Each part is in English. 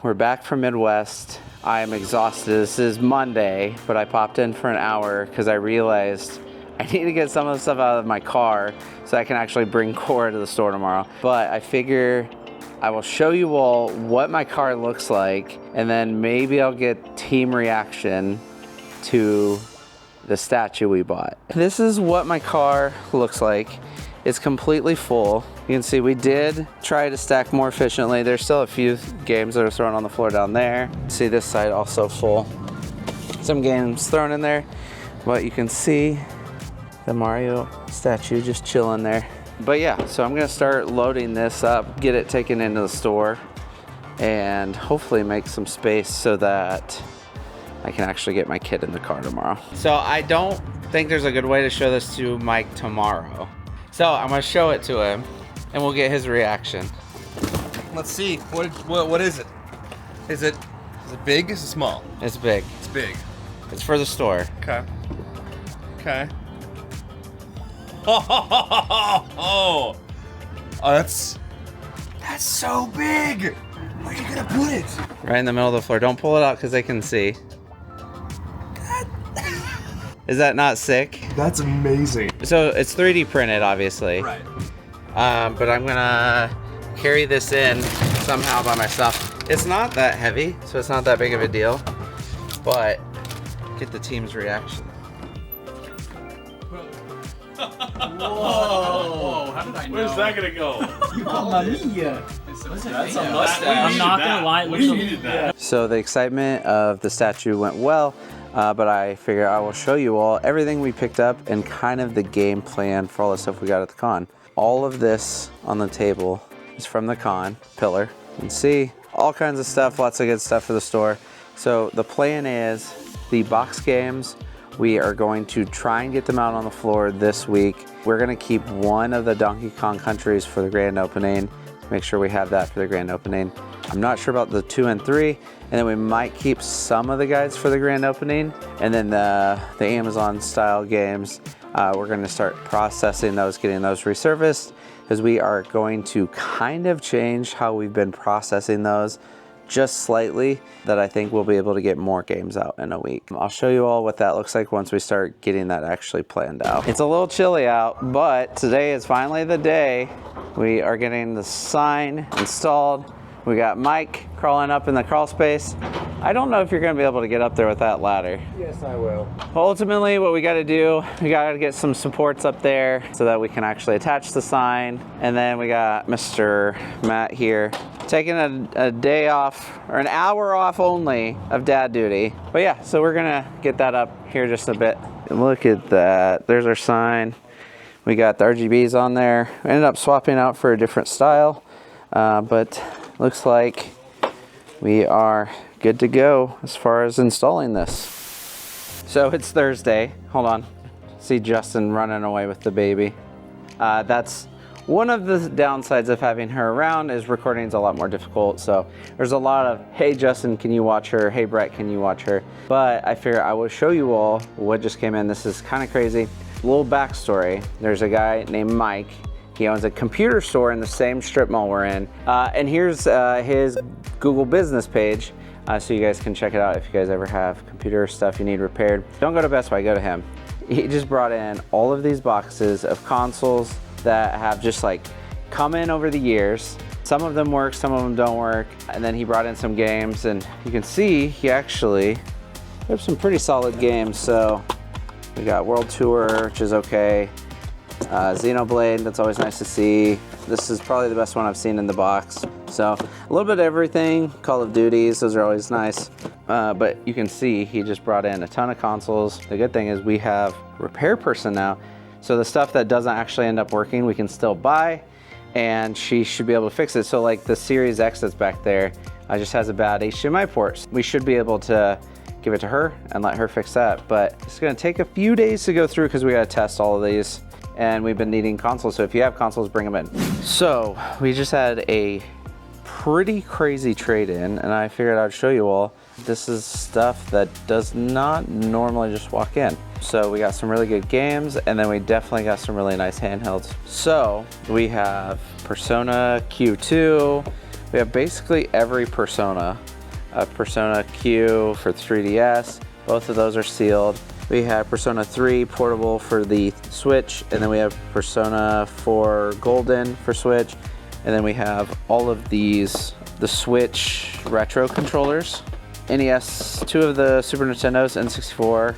we're back from Midwest. I am exhausted. This is Monday, but I popped in for an hour because I realized I need to get some of the stuff out of my car so I can actually bring Cora to the store tomorrow. But I figure I will show you all what my car looks like, and then maybe I'll get team reaction to the statue we bought. This is what my car looks like. It's completely full. You can see we did try to stack more efficiently. There's still a few games that are thrown on the floor down there. See this side also full. Some games thrown in there, but you can see the Mario statue just chilling there. But yeah, so I'm gonna start loading this up, get it taken into the store, and hopefully make some space so that I can actually get my kid in the car tomorrow. So I don't think there's a good way to show this to Mike tomorrow. So I'm gonna show it to him and we'll get his reaction. Let's see, what is it? Is it big? Is it small? It's big. It's big. It's for the store. Okay. Okay. Oh, that's so big. Where are you gonna put it? Right in the middle of the floor. Don't pull it out because they can see. Is that not sick? That's amazing. So it's 3D printed, obviously. Right. But I'm gonna carry this in somehow by myself. It's not that heavy, so it's not that big of a deal. But get the team's reaction. Whoa! How did I know? Where's that gonna go? Mamma mia! That's a mustache. I'm not gonna lie. We needed that. So the excitement of the statue went well, but I figure I will show you all everything we picked up and kind of the game plan for all the stuff we got at the con. All of this on the table is from the con pillar. You can see all kinds of stuff, lots of good stuff for the store. So the plan is the box games, we are going to try and get them out on the floor this week. We're gonna keep one of the Donkey Kong countries for the grand opening. Make sure we have that for the grand opening. I'm not sure about the 2 and 3, and then we might keep some of the guides for the grand opening, and then the Amazon style games, we're gonna start processing those, getting those resurfaced, because we are going to kind of change how we've been processing those just slightly, that I think we'll be able to get more games out in a week. I'll show you all what that looks like once we start getting that actually planned out. It's a little chilly out, but today is finally the day. We are getting the sign installed. We got Mike crawling up in the crawl space. I don't know if you're gonna be able to get up there with that ladder. Yes, I will. Ultimately, what we gotta do, we gotta get some supports up there so that we can actually attach the sign. And then we got Mr. Matt here taking a day off, or an hour off only of dad duty. But yeah, so we're gonna get that up here just a bit. Look at that, there's our sign. We got the RGBs on there. We ended up swapping out for a different style, but looks like we are good to go as far as installing this. So it's Thursday. Hold on. See Justin running away with the baby. That's one of the downsides of having her around, is recording is a lot more difficult. So there's a lot of, hey Justin, can you watch her? Hey Brett, can you watch her? But I figure I will show you all what just came in. This is kind of crazy. Little backstory. There's a guy named Mike. He owns a computer store in the same strip mall we're in. And here's his Google business page. So you guys can check it out if you guys ever have computer stuff you need repaired. Don't go to Best Buy, go to him. He just brought in all of these boxes of consoles that have just like come in over the years. Some of them work, some of them don't work. And then he brought in some games, and you can see he actually has some pretty solid games. So we got World Tour, which is okay. Xenoblade, that's always nice to see. This is probably the best one I've seen in the box. So a little bit of everything. Call of Duties, those are always nice. But you can see he just brought in a ton of consoles. The good thing is we have a repair person now. So the stuff that doesn't actually end up working, we can still buy, and she should be able to fix it. So like the Series X that's back there, just has a bad HDMI port. We should be able to give it to her and let her fix that. But it's gonna take a few days to go through because we gotta test all of these, and we've been needing consoles. So if you have consoles, bring them in. So we just had a pretty crazy trade-in, and I figured I'd show you all. This is stuff that does not normally just walk in. So we got some really good games, and then we definitely got some really nice handhelds. So we have Persona Q2, We have basically every Persona. Persona Q for 3DS. Both of those are sealed. We have Persona 3 portable for the Switch, and then we have Persona 4 Golden for Switch, and then we have all of these, the Switch retro controllers. NES, 2 of the Super Nintendos, N64.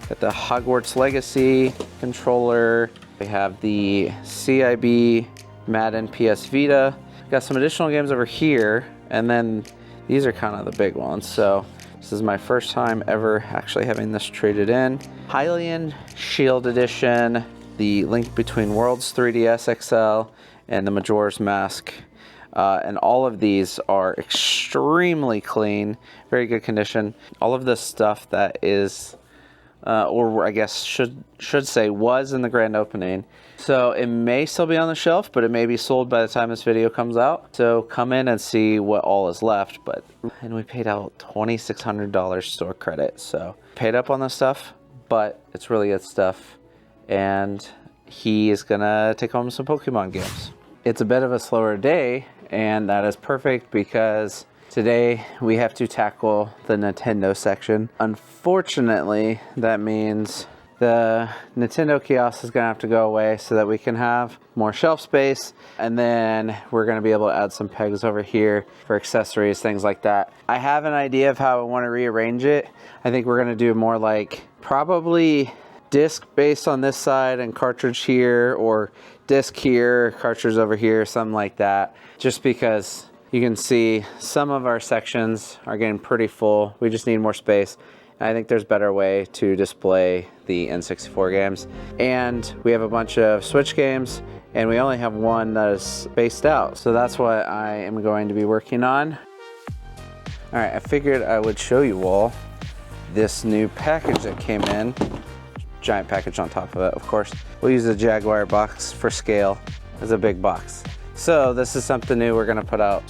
Got the Hogwarts Legacy controller. We have the CIB Madden PS Vita. Got some additional games over here, and then these are kind of the big ones. So this is my first time ever actually having this traded in. Hylian Shield Edition, the Link Between Worlds 3DS XL, and the Majora's Mask. And all of these are extremely clean, very good condition. All of this stuff that is, or I guess should say was in the grand opening. So it may still be on the shelf, but it may be sold by the time this video comes out. So come in and see what all is left. And we paid out $2,600 store credit. So paid up on this stuff, but it's really good stuff. And he is gonna take home some Pokemon games. It's a bit of a slower day, and that is perfect because today we have to tackle the Nintendo section. Unfortunately, that means the Nintendo kiosk is gonna have to go away so that we can have more shelf space, and then we're gonna be able to add some pegs over here for accessories, things like that. I have an idea of how I want to rearrange it. I think we're gonna do more like probably disc based on this side and cartridge here, or disc here, cartridge over here, something like that. Just because you can see some of our sections are getting pretty full. We just need more space. I think there's a better way to display the N64 games. And we have a bunch of Switch games, and we only have one that is spaced out. So that's what I am going to be working on. All right, I figured I would show you all this new package that came in. Giant package on top of it, of course. We'll use the Jaguar box for scale. It's a big box. So this is something new we're gonna put out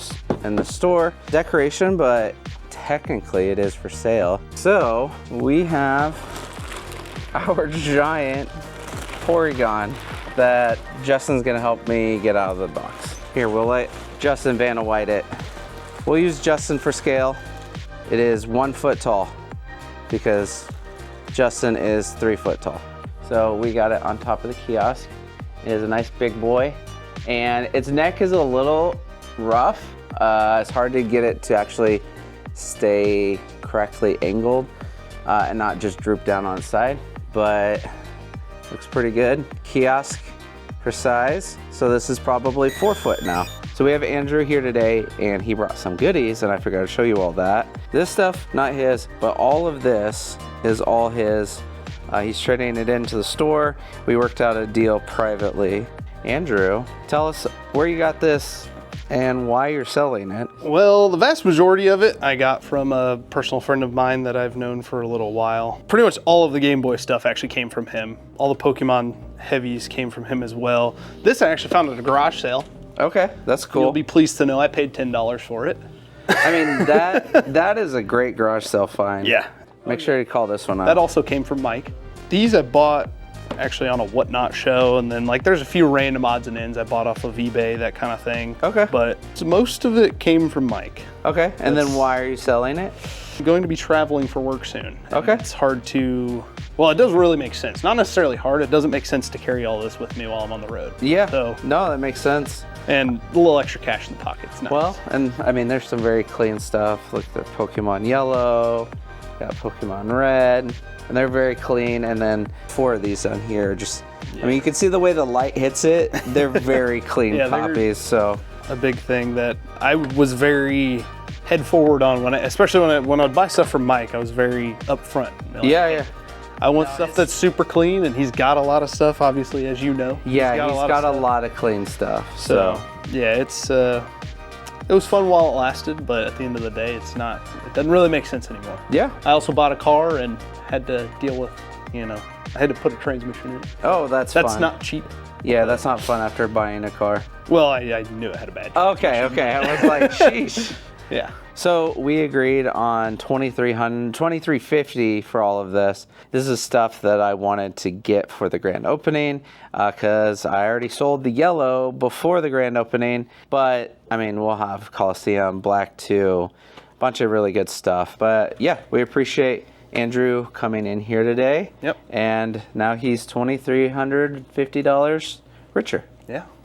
in the store. Decoration, but technically it is for sale. So we have our giant Porygon that Justin's gonna help me get out of the box. Here, we'll let Justin Vanna White it. We'll use Justin for scale. It is 1 foot tall because Justin is 3 foot tall. So we got it on top of the kiosk. It is a nice big boy, and its neck is a little rough. It's hard to get it to actually stay correctly angled and not just droop down on its side, but looks pretty good. Kiosk for size. So this is probably 4 foot now. So we have Andrew here today, and he brought some goodies, and I forgot to show you all that. This stuff, not his, but all of this is all his. He's trading it into the store. We worked out a deal privately. Andrew, tell us where you got this and why you're selling it. Well, the vast majority of it I got from a personal friend of mine that I've known for a little while. Pretty much all of the Game Boy stuff actually came from him. All the Pokemon heavies came from him as well. This I actually found at a garage sale. Okay, that's cool. You'll be pleased to know I paid $10 for it. I mean, that is a great garage sale find. Yeah. Make sure you call this one out. That also came from Mike. These I bought actually on a Whatnot show, and then like there's a few random odds and ends I bought off of eBay, that kind of thing. Okay. But most of it came from Mike. Okay, and then why are you selling it? I'm going to be traveling for work soon. Okay. It's hard to, well, it does really make sense. Not necessarily hard, it doesn't make sense to carry all this with me while I'm on the road. Yeah, so, no, that makes sense. And a little extra cash in the pocket, it's nice. Well, and I mean, there's some very clean stuff. Look, the Pokemon Yellow, got Pokemon Red, and they're very clean. And then 4 of these on here, just, I mean, you can see the way the light hits it. They're very clean copies, so. A big thing that I was very head forward on especially when I'd buy stuff from Mike, I was very upfront. Like, yeah. I want stuff that's super clean, and he's got a lot of stuff, obviously, as you know. Yeah, he's got a lot of clean stuff. So yeah, it was fun while it lasted, but at the end of the day, it doesn't really make sense anymore. Yeah. I also bought a car and had to deal with, I had to put a transmission in it. Oh, that's fun. That's not cheap. Yeah, that's not fun after buying a car. Well, I knew it had a bad transmission. Okay. I was like, sheesh. Yeah. So we agreed on $2,350 for all of this. This is stuff that I wanted to get for the grand opening because I already sold the yellow before the grand opening. But I mean, we'll have Coliseum, Black 2, a bunch of really good stuff. But yeah, we appreciate Andrew coming in here today. Yep. And now he's $2,350 richer. Yeah.